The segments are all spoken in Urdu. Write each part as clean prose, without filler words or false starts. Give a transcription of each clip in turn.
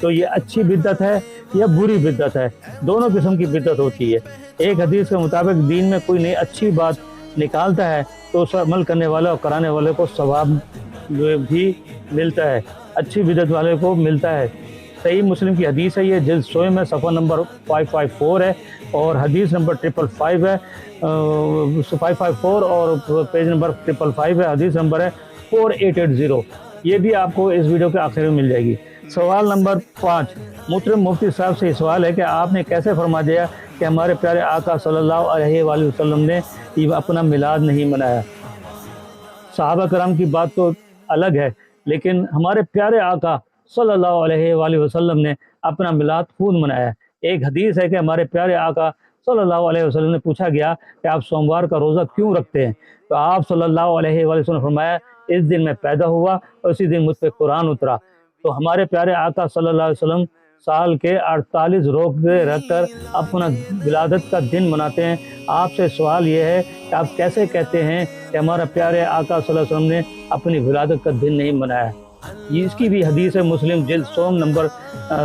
تو یہ اچھی بدعت ہے یا بری بدعت ہے؟ دونوں قسم کی بدعت ہوتی ہے۔ ایک حدیث کے مطابق دین میں کوئی نئی اچھی بات نکالتا ہے تو اس پر عمل کرنے والا اور کرانے والے کو ثواب بھی ملتا ہے، اچھی بدعت والے کو ملتا ہے۔ صحیح مسلم کی حدیث ہے، یہ جلد 16 میں صفحہ نمبر 554 ہے اور حدیث نمبر 555 ہے، 554 اور پیج نمبر 555 ہے، حدیث نمبر ہے 4880۔ یہ بھی آپ کو اس ویڈیو کے آخر میں مل جائے گی۔ سوال نمبر 5، محترم مفتی صاحب سے یہ سوال ہے کہ آپ نے کیسے فرما دیا کہ ہمارے پیارے آقا صلی اللہ علیہ وآلہ وسلم نے اپنا میلاد نہیں منایا؟ صحابہ کرام کی بات تو الگ ہے، لیکن ہمارے پیارے آقا صلی اللہ علیہ وآلہ وسلم نے اپنا میلاد خود منایا۔ ایک حدیث ہے کہ ہمارے پیارے آقا صلی اللہ علیہ وسلم نے پوچھا گیا کہ آپ سوموار کا روزہ کیوں رکھتے ہیں؟ تو آپ صلی اللہ علیہ وآلہ وسلم نے فرمایا، اس دن میں پیدا ہوا اور اسی دن مجھ پہ قرآن اترا۔ تو ہمارے پیارے آقا صلی اللہ علیہ وسلم سال کے 48 روزے رکھ کر اپنا ولادت کا دن مناتے ہیں۔ آپ سے سوال یہ ہے کہ آپ کیسے کہتے ہیں کہ ہمارا پیارے آقا صلی اللہ علیہ وسلم نے اپنی ولادت کا دن نہیں منایا؟ یہ اس کی بھی حدیث ہے، مسلم جلد 100 نمبر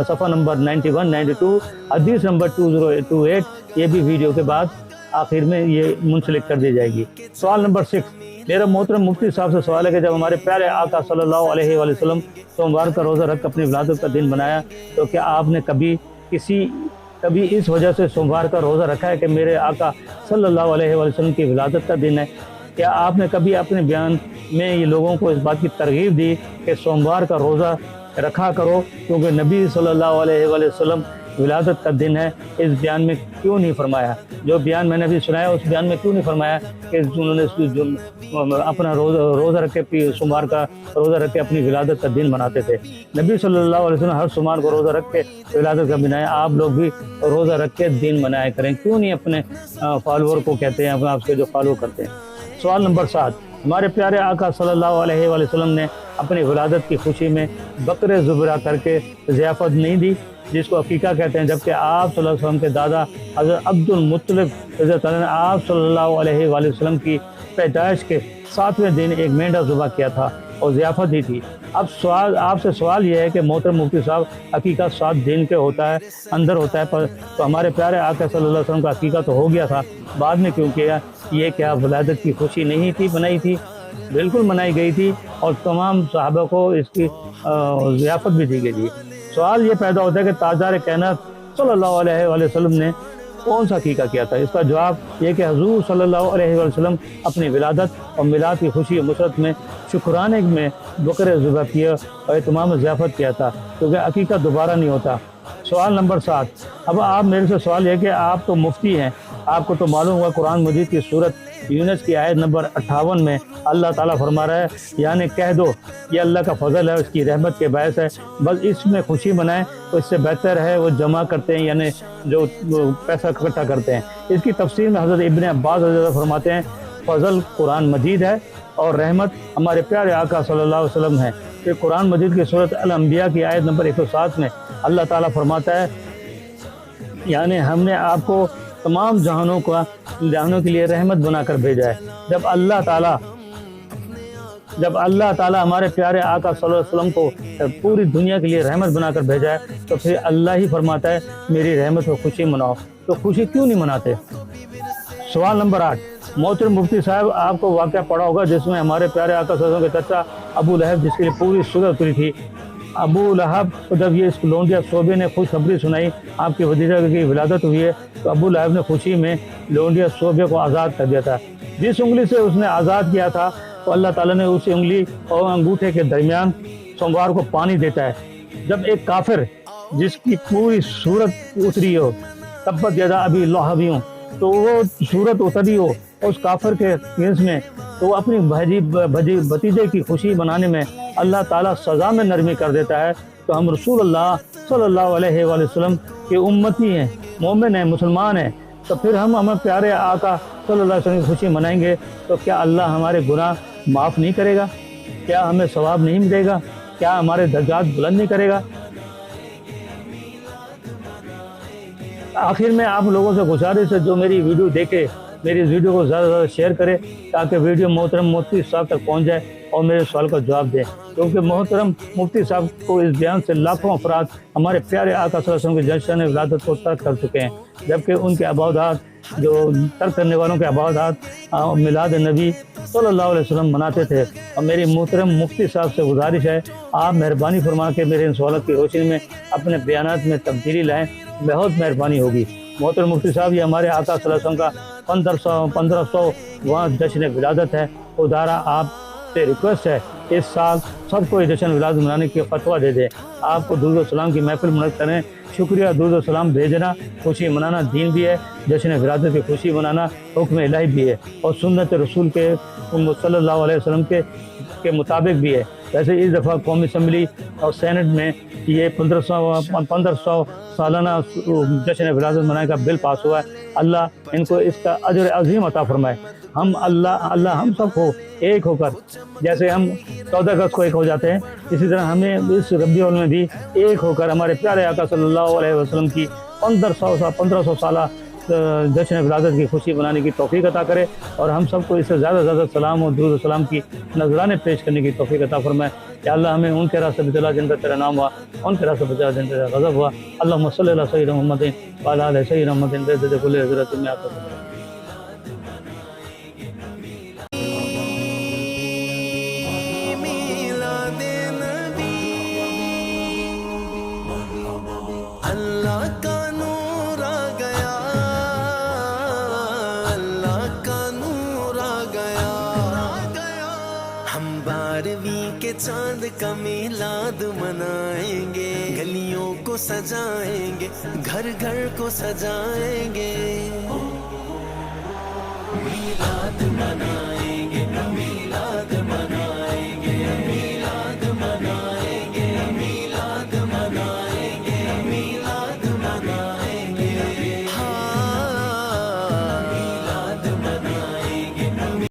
صفحہ نمبر 91 92، حدیث نمبر 2028۔ یہ بھی ویڈیو کے بعد آخر میں یہ منسلک کر دی جائے گی۔ سوال نمبر 6، میرا محترم مفتی صاحب سے سوال ہے کہ جب ہمارے پیارے آقا صلی اللہ علیہ وآلہ وسلم سوموار کا روزہ رکھ اپنی ولادت کا دن بنایا تو کیا آپ نے کبھی اس وجہ سے سوموار کا روزہ رکھا ہے کہ میرے آقا صلی اللہ علیہ وآلہ وسلم کی ولادت کا دن ہے؟ کیا آپ نے کبھی اپنے بیان میں یہ لوگوں کو اس بات کی ترغیب دی کہ سوموار کا روزہ رکھا کرو کیونکہ نبی صلی اللہ علیہ وآلہ وسلم ولادت کا دن ہے؟ اس بیان میں کیوں نہیں فرمایا؟ جو بیان میں نے ابھی سنایا اس بیان میں کیوں نہیں فرمایا کہ انہوں نے اپنا روزہ رکھ کے سوموار کا روزہ رکھ کے اپنی ولادت کا دن مناتے تھے؟ نبی صلی اللہ علیہ وسلم ہر سوموار کو روزہ رکھ کے ولادت کا بنایا، آپ لوگ بھی روزہ رکھ کے دن منایا کریں، کیوں نہیں اپنے فالوور کو کہتے ہیں، اپنے آپ سے جو فالو کرتے ہیں؟ سوال نمبر 7، ہمارے پیارے آقا صلی اللہ علیہ وآلہ وسلم نے اپنی ولادت کی خوشی میں بکرے ذبح کر کے ضیافت نہیں دی جس کو عقیقہ کہتے ہیں، جبکہ آپ صلی اللہ علیہ وسلم کے دادا حضرت عبد المطلب رضی اللہ عنہ نے آپ صلی اللہ علیہ وآلہ وسلم کی پیدائش کے 7ویں دن ایک مینڈا ذبح کیا تھا اور ضیافت دی تھی۔ اب آپ سے سوال یہ ہے کہ محترم مفتی صاحب، عقیقہ 7 دن کے ہوتا ہے، اندر ہوتا ہے، تو ہمارے پیارے آقا صلی اللہ علیہ وسلم کا عقیقہ تو ہو گیا تھا، بعد میں کیوں کیا؟ یہ کیا ولادت کی خوشی نہیں تھی منائی تھی؟ بالکل منائی گئی تھی اور تمام صحابہ کو اس کی ضیافت بھی دی گئی تھی۔ سوال یہ پیدا ہوتا ہے کہ تاجدار کائنات صلی اللہ علیہ وآلہ وسلم نے کون سا عقیقہ کیا تھا؟ اس کا جواب یہ کہ حضور صلی اللہ علیہ وآلہ وسلم اپنی ولادت اور میلاد کی خوشی و مسرت میں شکرانے میں بکرے ذبح کیا اور اہتمام ضیافت کیا تھا، کیونکہ عقیقہ دوبارہ نہیں ہوتا۔ سوال نمبر 7، اب آپ میرے سے سوال یہ کہ آپ تو مفتی ہیں، آپ کو تو معلوم ہوا قرآن مجید کی سورت یونس کی آیت نمبر 58 میں اللہ تعالیٰ فرما رہا ہے، یعنی کہہ دو یہ اللہ کا فضل ہے، اس کی رحمت کے باعث ہے، بس اس میں خوشی منائیں، تو اس سے بہتر ہے وہ جمع کرتے ہیں، یعنی جو پیسہ اکٹھا کرتے ہیں۔ اس کی تفسیر میں حضرت ابن عباس رضی اللہ عنہ فرماتے ہیں، فضل قرآن مجید ہے اور رحمت ہمارے پیارے آقا صلی اللہ علیہ وسلم ہے۔ پھر قرآن مجید کی سورت الانبیاء کی آیت نمبر 107 میں اللہ تعالیٰ فرماتا ہے، یعنی ہم نے آپ کو تمام جہانوں کے لیے رحمت بنا کر بھیجا ہے۔ جب اللہ تعالیٰ ہمارے پیارے آقا صلی اللہ علیہ وسلم کو پوری دنیا کے لیے رحمت بنا کر بھیجا ہے تو پھر اللہ ہی فرماتا ہے میری رحمت کو خوشی مناؤ، تو خوشی کیوں نہیں مناتے؟ سوال نمبر 8، محترم مفتی صاحب، آپ کو واقعہ پڑا ہوگا جس میں ہمارے پیارے آقا صلی اللہ علیہ وسلم کے چچا ابو لہب جس کے لیے پوری سورہ اتری تھی، ابو لہب کو جب یہ اس لونڈیا صوبے نے خوشخبری سنائی آپ کے بھتیجا کی ولادت ہوئی ہے تو ابو لہب نے خوشی میں لونڈیا صوبے کو آزاد کر دیا تھا۔ جس انگلی سے اس نے آزاد کیا تھا تو اللہ تعالیٰ نے اسی انگلی اور انگوٹھے کے درمیان سوموار کو پانی دیتا ہے۔ جب ایک کافر جس کی پوری صورت اتری ہو، تبت یدا ابی لہب، تو وہ صورت اتری ہو اس کافر کے کیس میں، تو وہ اپنی بھتیجے کی خوشی منانے میں اللہ تعالیٰ سزا میں نرمی کر دیتا ہے۔ تو ہم رسول اللہ صلی اللہ علیہ وآلہ وسلم کے امتی ہیں، مومن ہیں، مسلمان ہیں، تو پھر ہم پیارے آقا صلی اللہ علیہ وسلم کی خوشی منائیں گے تو کیا اللہ ہمارے گناہ معاف نہیں کرے گا؟ کیا ہمیں ثواب نہیں ملے گا؟ کیا ہمارے درجات بلند نہیں کرے گا؟ آخر میں آپ لوگوں سے گزارش ہے جو میری ویڈیو دیکھے، میری اس ویڈیو کو زیادہ سے زیادہ شیئر کرے تاکہ ویڈیو محترم مفتی صاحب تک پہنچ جائے اور میرے سوال کا جواب دیں، کیونکہ محترم مفتی صاحب کو اس بیان سے لاکھوں افراد ہمارے پیارے آقا صلی اللہ علیہ وسلم کے جشن ولادت کو ترک کر چکے ہیں، جبکہ ان کے عبادات جو ترک کرنے والوں کے عبادات میلاد نبی صلی اللہ علیہ وسلم مناتے تھے۔ اور میری محترم مفتی صاحب سے گزارش ہے، آپ مہربانی فرما کے میرے ان سوالات کی روشنی میں اپنے بیانات میں تبدیلی لائیں، بہت مہربانی ہوگی۔ محترم مفتی صاحب، یہ ہمارے آقا صلی اللہ علیہ وسلم کا 1500 جشن ولادت ہے۔ خدارا آپ سے ریکویسٹ ہے، اس سال سب کو یہ جشن ولادت منانے کی فتویٰ دے دیں۔ آپ کو درود و سلام کی محفل منعقد کریں، شکریہ۔ درود و سلام بھیجنا خوشی منانا دین بھی ہے، جشن ولادت کی خوشی منانا حکم الہی بھی ہے، اور سنت رسول کے صلی اللہ علیہ وسلم کے مطابق بھی ہے۔ ویسے اس دفعہ قومی اسمبلی اور سینٹ میں یہ 1500 سالانہ جشن ولادت منانے کا بل پاس ہوا ہے۔ اللہ ان کو اس کا اجر عظیم عطا فرمائے۔ اللہ ہم سب کو ایک ہو کر، جیسے ہم 14 اگست کو ایک ہو جاتے ہیں، اسی طرح ہمیں اس ربیع الاول میں بھی ایک ہو کر ہمارے پیارے آقا صلی اللہ علیہ وسلم کی 1500 سالہ جشن ولادت کی خوشی منانے کی توفیق عطا کرے، اور ہم سب کو اس سے زیادہ سلام اور درود و سلام کی نذرانے پیش کرنے کی توفیق عطا فرمائے۔ کہ اللہ ہمیں ان کے راستے بچا جن کا تیرا نام ہوا، ان کے راستے بچا جن کا تیرا غضب ہوا۔ اللہم صلی علی سیدنا محمد وعلی آل سیدنا محمد بعدد کل حضرت میں آتا ہے۔ اللہ کا نور آ گیا، اللہ کا نور آ گیا، ہم 12ویں کے چاند کا میلاد منائیں گے، گلیوں کو سجائیں گے، گھر گھر کو سجائیں گے۔